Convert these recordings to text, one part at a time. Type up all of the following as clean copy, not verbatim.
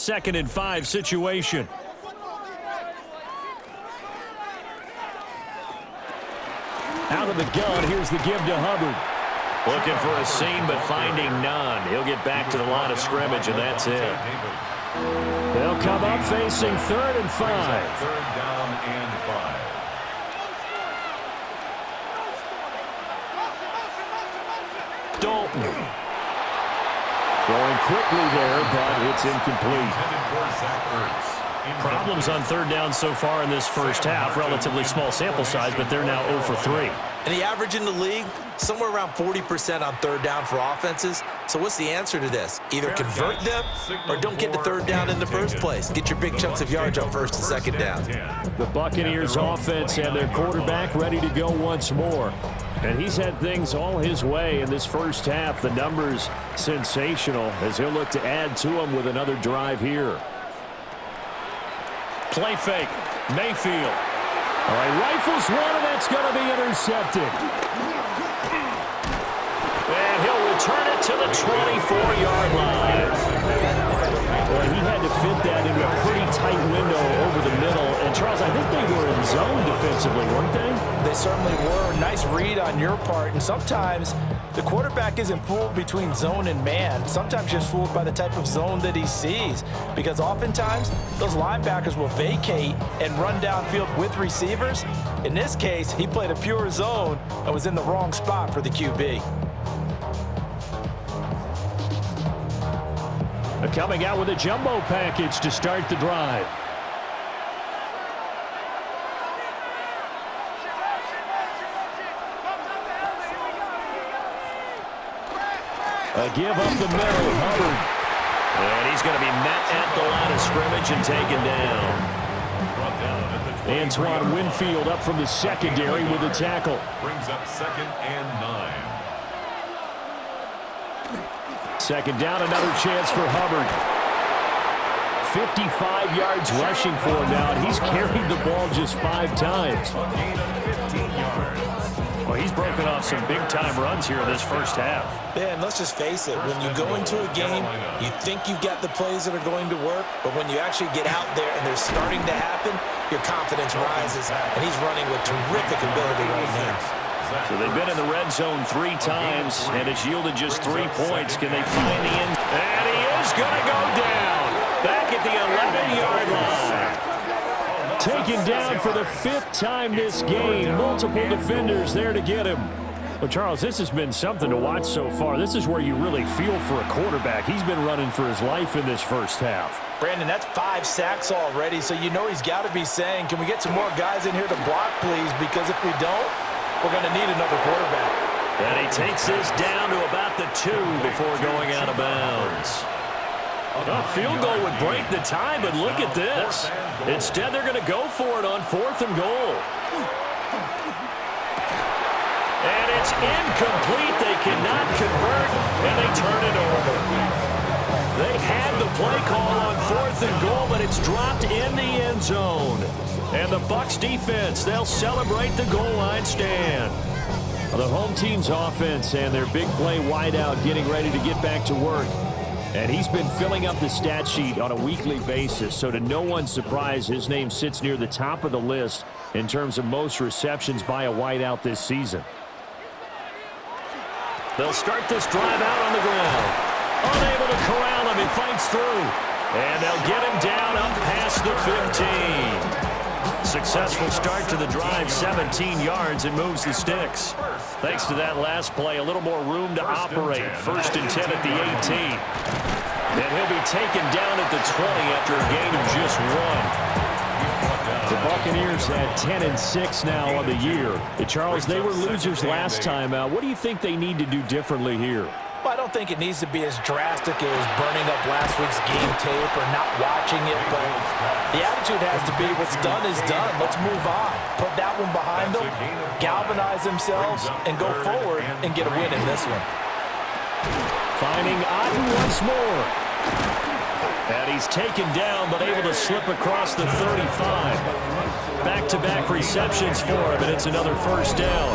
2nd and 5 situation. Out of the gun, here's the give to Hubbard. Looking for a seam, but finding none. He'll get back to the line of scrimmage, and that's it. They'll come up facing 3rd and 5. 3rd down and 5. Dalton. Throwing quickly there, but it's incomplete. Problems on 3rd down so far in this first half. Relatively small sample size, but they're now 0 for 3. And the average in the league, somewhere around 40% on 3rd down for offenses. So what's the answer to this? Either convert them or don't get to 3rd down in the first place. Get your big chunks of yards on 1st and 2nd down. The Buccaneers offense and their quarterback ready to go once more. And he's had things all his way in this first half. The numbers sensational as he'll look to add to them with another drive here. Play fake. Mayfield. All right, rifles one, and that's going to be intercepted. And he'll return it to the 24-yard line. Well, he had to fit that into a pretty tight window over the middle. And, Charles, I think they were in zone defensively, weren't they? They certainly were. Nice read on your part. And sometimes the quarterback isn't fooled between zone and man. Sometimes just fooled by the type of zone that he sees. Because oftentimes, those linebackers will vacate and run downfield with receivers. In this case, he played a pure zone and was in the wrong spot for the QB. Coming out with a jumbo package to start the drive. A give up the middle, Hubbard. And he's going to be met at the line of scrimmage and taken down. Antoine Winfield up from the secondary with a tackle. Brings up 2nd and 9. 2nd down, another chance for Hubbard. 55 yards rushing for him now, and he's carried the ball just 5 times. Gain of 15 yards. Well, he's broken off some big-time runs here in this first half. Yeah, and let's just face it. When you go into a game, you think you've got the plays that are going to work, but when you actually get out there and they're starting to happen, your confidence rises, and he's running with terrific ability right now. So they've been in the red zone 3 times, and it's yielded just 3 points. Can they find the end? And he is going to go down. Back at the 11-yard line. Taken down for the 5th time this game. Multiple defenders there to get him. Well, Charles, this has been something to watch so far. This is where you really feel for a quarterback. He's been running for his life in this first half. Brandon, that's 5 sacks already, so you know he's got to be saying, can we get some more guys in here to block, please? Because if we don't, we're going to need another quarterback. And he takes this down to about the 2 before going out of bounds. A field goal would break the tie, but look at this. Instead, they're going to go for it on 4th and goal. And it's incomplete. They cannot convert, and they turn it over. They had the play call on 4th and goal, but it's dropped in the end zone. And the Bucs defense, they'll celebrate the goal line stand. Well, the home team's offense and their big play wideout getting ready to get back to work. And he's been filling up the stat sheet on a weekly basis, so to no one's surprise, his name sits near the top of the list in terms of most receptions by a wideout this season. They'll start this drive out on the ground. Unable to corral him. He fights through. And they'll get him down up past the 15. Successful start to the drive, 17 yards, and moves the sticks. Thanks to that last play, a little more room to operate. 1st and 10 at the 18. And he'll be taken down at the 20 after a gain of just 1. The Buccaneers at 10-6 now on the year. Charles, they were losers last time out. What do you think they need to do differently here? Well, I don't think it needs to be as drastic as burning up last week's game tape or not watching it, but the attitude has to be what's done is done. Let's move on. Put that one behind them, galvanize themselves, and go forward and get a win in this one. Finding Otten once more. And he's taken down, but able to slip across the 35. Back-to-back receptions for him, and it's another 1st down.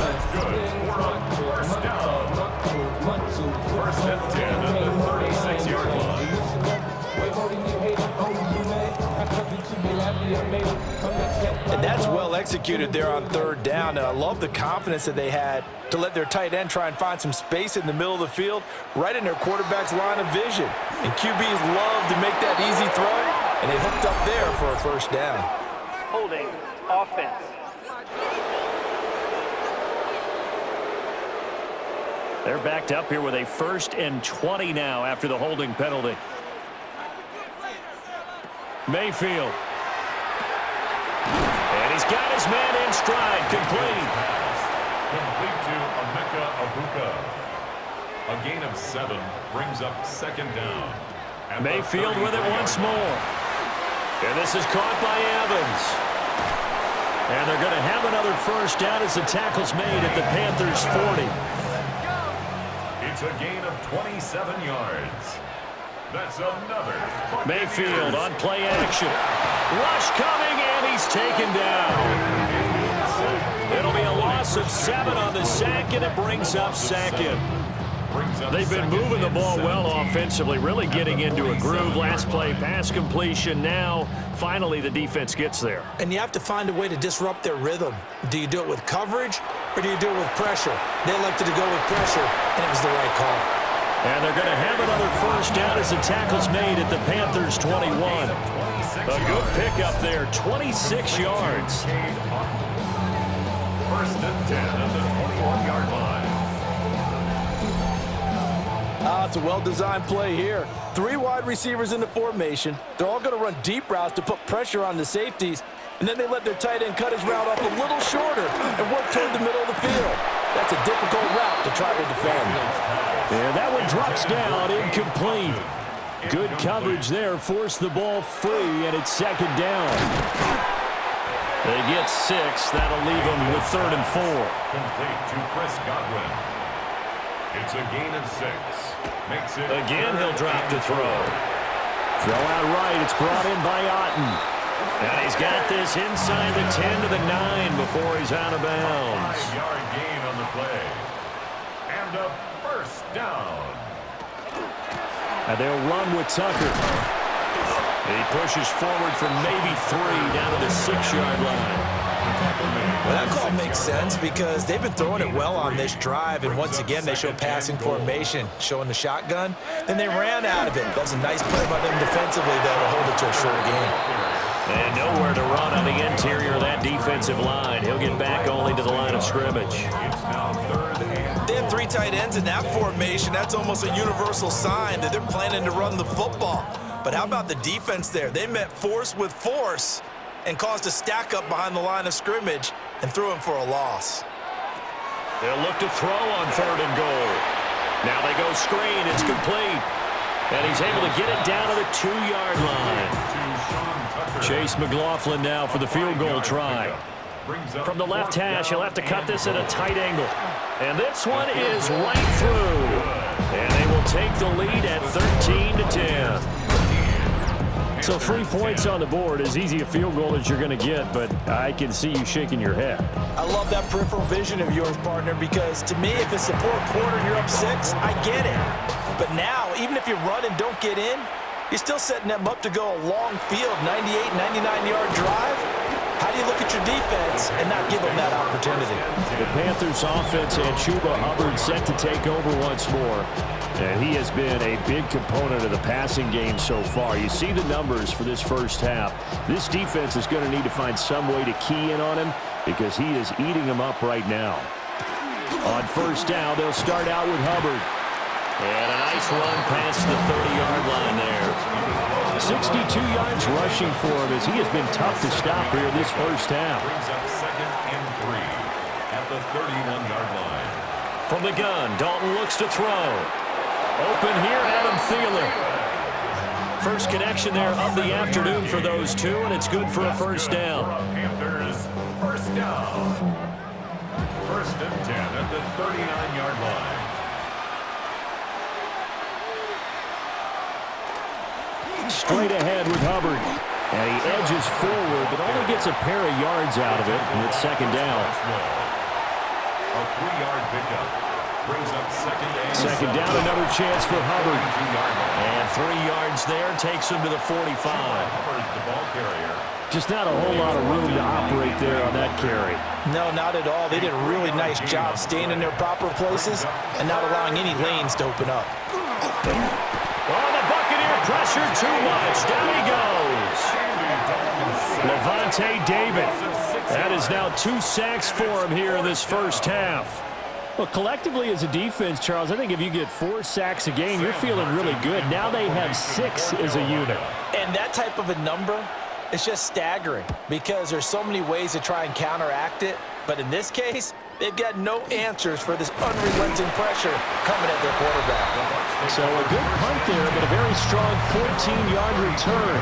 First down. 1st and 10 at the 36-yard line. That's well executed there on third down, and I love the confidence that they had to let their tight end try and find some space in the middle of the field, right in their quarterback's line of vision. And QBs love to make that easy throw, and they hooked up there for a first down. Holding offense. They're backed up here with a 1st and 20 now after the holding penalty. Mayfield. And he's got his man in stride, complete. Complete to Emeka Abuka. A gain of 7 brings up 2nd down. At the Mayfield with it 33-yard once line. more. And this is caught by Evans. And they're going to have another first down as the tackle's made at the Panthers' 40. It's a gain of 27 yards. That's another. Mayfield on play action. Rush coming, and he's taken down. It'll be a loss of 7 on the sack, and it brings up 2nd. They've been moving the ball well offensively, really getting into a groove. Last play, pass completion. Now, finally, the defense gets there. And you have to find a way to disrupt their rhythm. Do you do it with coverage, or do you do it with pressure? They elected to go with pressure, and it was the right call. And they're going to have another first down as the tackle's made at the Panthers' 21. A good pickup there, 26 yards. 1st and 10 at the 21-yard line. It's a well-designed play here. 3 wide receivers in the formation. They're all going to run deep routes to put pressure on the safeties, and then they let their tight end cut his route off a little shorter and work toward the middle of the field. That's a difficult route to try to defend. And that one drops down, incomplete. Good coverage there, forced the ball free, and it's 2nd down. They get 6. That'll leave them with 3rd and 4. Complete to Chris Godwin. It's a gain of 6. Makes it Again, he'll drop to throw. Throw out right. It's brought in by Otten. And he's got this inside the 10 to the 9 before he's out of bounds. 5-yard gain on the play. And a first down. And they'll run with Tucker. He pushes forward for maybe 3 down to the 6-yard line. Well, that call makes sense because they've been throwing it well on this drive, and once again they show passing formation, showing the shotgun. Then they ran out of it. That was a nice play by them defensively, though, to hold it to a short game. And nowhere to run on the interior of that defensive line. He'll get back only to the line of scrimmage. It's now 3rd and They have 3 tight ends in that formation. That's almost a universal sign that they're planning to run the football. But how about the defense there? They met force with force and caused a stack up behind the line of scrimmage and threw him for a loss. They'll look to throw on 3rd and goal. Now they go screen. It's complete. And he's able to get it down to the 2-yard line. Chase McLaughlin now for the field goal try. From the left hash, he'll have to cut this at a tight angle. And this one is right through. And they will take the lead at 13-10. So 3 points on the board, as easy a field goal as you're going to get, but I can see you shaking your head. I love that peripheral vision of yours, partner, because to me, if it's the 4th quarter and you're up 6, I get it. But now, even if you run and don't get in, you're still setting them up to go a long field, 98, 99-yard drive. How do you look at your defense and not give them that opportunity? The Panthers offense and Chuba Hubbard set to take over once more. And he has been a big component of the passing game so far. You see the numbers for this first half. This defense is going to need to find some way to key in on him because he is eating them up right now. On first down, they'll start out with Hubbard. And a nice run past the 30-yard line there. 62 yards rushing for him as he has been tough to stop here this first half. brings up 2nd and 3 at the 31-yard line. From the gun, Dalton looks to throw. Open here, Adam Thielen. First connection there of the afternoon for those two, and it's good for a first down. Panthers, first down. 1st and 10 at the 39-yard line. Straight ahead with Hubbard. And he edges forward, but only gets a pair of yards out of it, and it's 2nd down. A 3-yard pickup brings up 2nd and 2nd down, another chance for Hubbard. 2-yard line. And 3 yards there takes him to the 45. Hubbard, the ball carrier, Just not a whole lot of room to operate there on that carry. No, not at all. They did a really nice job staying in their proper places and not allowing any lanes to open up. Oh, the Buccaneer pressure too much. Down he goes. Levante David. That is now 2 sacks for him here in this first half. Well, collectively as a defense, Charles, I think if you get 4 sacks a game, you're feeling really good. Now they have 6 as a unit. And that type of a number, it's just staggering because there's so many ways to try and counteract it. But in this case, they've got no answers for this unrelenting pressure coming at their quarterback. So a good punt there, but a very strong 14-yard return.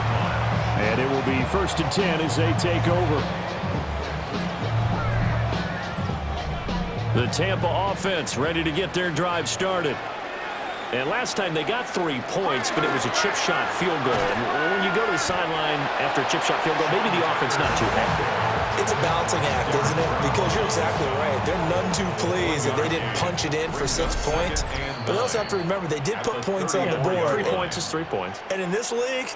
And it will be 1st and 10 as they take over. The Tampa offense ready to get their drive started. And last time they got 3 points, but it was a chip shot field goal. And when you go to the sideline after a chip shot field goal, maybe the offense not too happy. It's a balancing act, isn't it? Because you're exactly right. They're none too pleased that they didn't punch it in for 6 points. But they also have to remember they did put points on the board. 3 points is 3 points. And in this league,